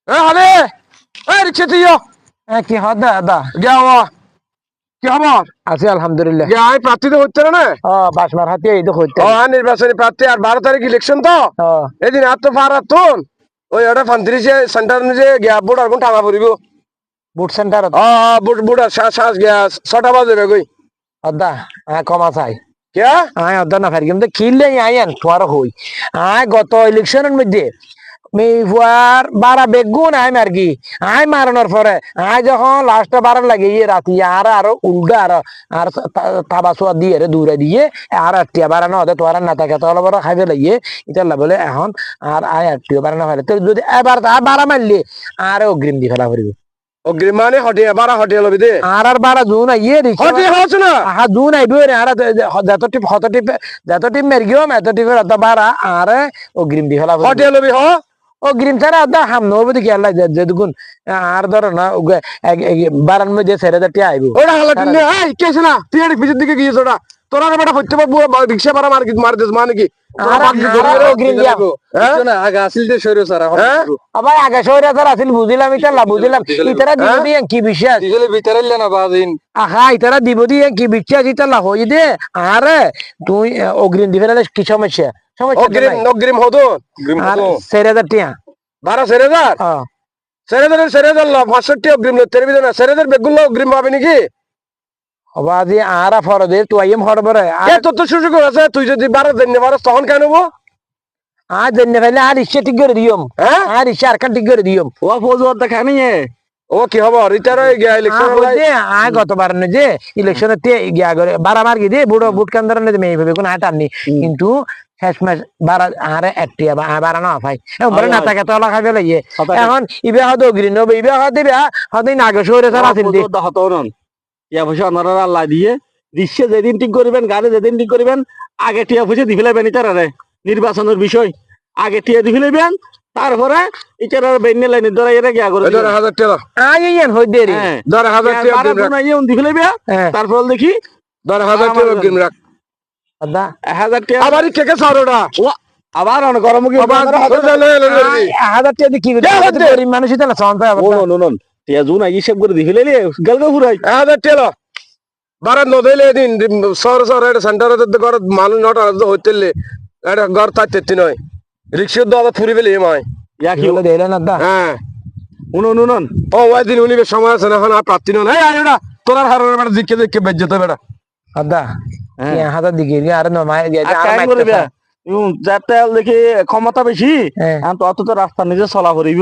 হলে রিক্সা তুই কি হদা দা গিয়া কি খবর আছি আলহামদুলিল্লাহ। গিয়া আমি প্রার্থী তো হচ্ছে না বাসমার হাতে এই তো হইতে নির্বাচনী প্রার্থী আর 12 তারিখ ইলেকশন তো এদিন আর তো পারাতুন ওই ওটা 35 সেন্টার নিজে গিয়া বুট আর কোন টাকা পড়িব বুট সেন্টার বুট আর শ্বাস গিয়া 6টা বাজে কই হদা কমা চাই কিয়া হদা না ফারি কিন্তু খিললে আইয়ান তোর হই গত ইলেকশনের মধ্যে মেফুয়ার বারা বেগুন আর কি মারানোর পরে যখন লাস্টে বারার লাগে রাতি আরো উল্টা আর তাবাসুয়া দিয়ে দূরে দিয়ে আর আটটিয়া বাড়ানো হতে তোর না থাকে তো বড় খাইবে লাগিয়ে এটা বলে এখন আর আটটিও বাড়ানো ফেলে তো যদি এবার বাড়া মারলে আর অগ্রিম দি ফেলা পড়বে অগ্রিম মানে হটিয়া বারা হটিয়া লবি দে আর বারা জুন আইয়ে হটিয়া হচ্ছে না জুন আইবে আর যত টিপ মের গিয়ে এত টিপের বারা আর অগ্রিম দি ফেলা হটিয়া লবি অগ্রিম ছাড়া আদা হাম নব দেখি আল্লাহ যেটুকুন আর ধরো না বারান মধ্যে ছেড়ে দিতে আইবো ওটা হালা দিন এই কেছ না তুই এর পিছের দিকে গিয়েছ ওটা তোরা বেটা হইতে পারবো রিকশা ভাড়া মার দিস মানে কি আগে শহরে আসিল বুঝিলাম ইতারা বুঝিলাম ইতারা দিব দিয়ে কি বিশ্বাস আহা ইতারা দিব দিয়ে কি বিশ্বাস ইতারা হই দে আরে তুই অগ্রিম দিবে কি সমস্যা অগ্রিম হতো 4,000 টিয়া 12,000 4,000 65 অগ্রিম তের বিনা 4,000 বেগুলো অগ্রিম পাবে নাকি বাজি আরা ফরদে তুই হড়বরে তোর তো সুযোগ আছে তুই যদি 12 দিন বারো তখন কেন নেবো জেনে ফেলে আর ইচ্ছে ঠিক করে দিয়ম আর ইচ্ছে আর ঠিক করে দিয়ম ও ফৌজওয়ার দেখা নিয়ে ও কি হবো রিটায়ার হয়ে গিয়া ইলেকশন গতবার যে ইলেকশনে গিয়া করে বারা মার গিয়ে বুড়ো বুট কান্দার মেয়ে ভেবে কোনো হাঁটাননি কিন্তু শেষ মাস বারা আরে একটিয়া বাড়ানো ভাই বলে না তাকে তলা খাইবে লাগিয়ে এখন ইবে হয়তো অগ্রি নবে ইবে হয়তো দিবে হয়তো আগে শহরে ছাড়া আছিল টিয়া পয়সা ওনারা আল্লাহ দিয়ে দৃশ্যে যেদিন ঠিক করবেন গাড়ি যেদিন ঠিক করবেন আগে টিয়া পয়সা দিয়ে ফেলাবেন ইতারে নির্বাচনের বিষয় আগে টিয়া দিয়ে ফেলাবেন তারপরে ইতারা বেন্নে লাইনে ধরে এরা গিয়া করে 10,000 টাকা আইয়ান হই দেরি 10,000 টাকা দিয়ে ফেলাবে তারপর দেখি 10,000 টাকা অগ্রিম রাখ আদা 1,000 টাকা আবার কে কে সারোটা আবার অন গরম কি 1,000 টাকা দিয়ে কি গরিব মানুষ এটা না সন্তান নো টিয়া জুন আই হিসাব করে দিয়ে ফেলাইলে গলগা ফুরাই 1,000 টাকা বারান নদেলে দিন সর এটা সেন্টারে তো ঘর মানুষ নটা হইতেলে এটা ঘর তাইতে নয় রিক্সার দাদা ফুরি ফেলে মাই ইয়া কি বলে দেইলেন আদা হ্যাঁ উনুন ও ওই দিন উনি সময় আছে না এখন আর প্রার্থী নয় এই আরেটা তোরার হারের বেটা দিকে বেজ্জতে বেটা আদা কি হাতা দিকে আর ন মাই আর মাই করবে যাতে দেখি ক্ষমতা বেশি এখন তো রাস্তা নিজে চলা করিব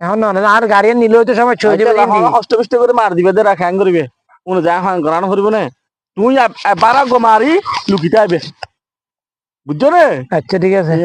এখন না আর গাড়ি নিলে তো সময় চলে যাবে হষ্ট করে মার দিবে দে রাখা করিবে উনি যা এখন গ্রান করিব না তুই বারা গো মারি লুকিতে আইবে বুঝছো রে আচ্ছা ঠিক আছে।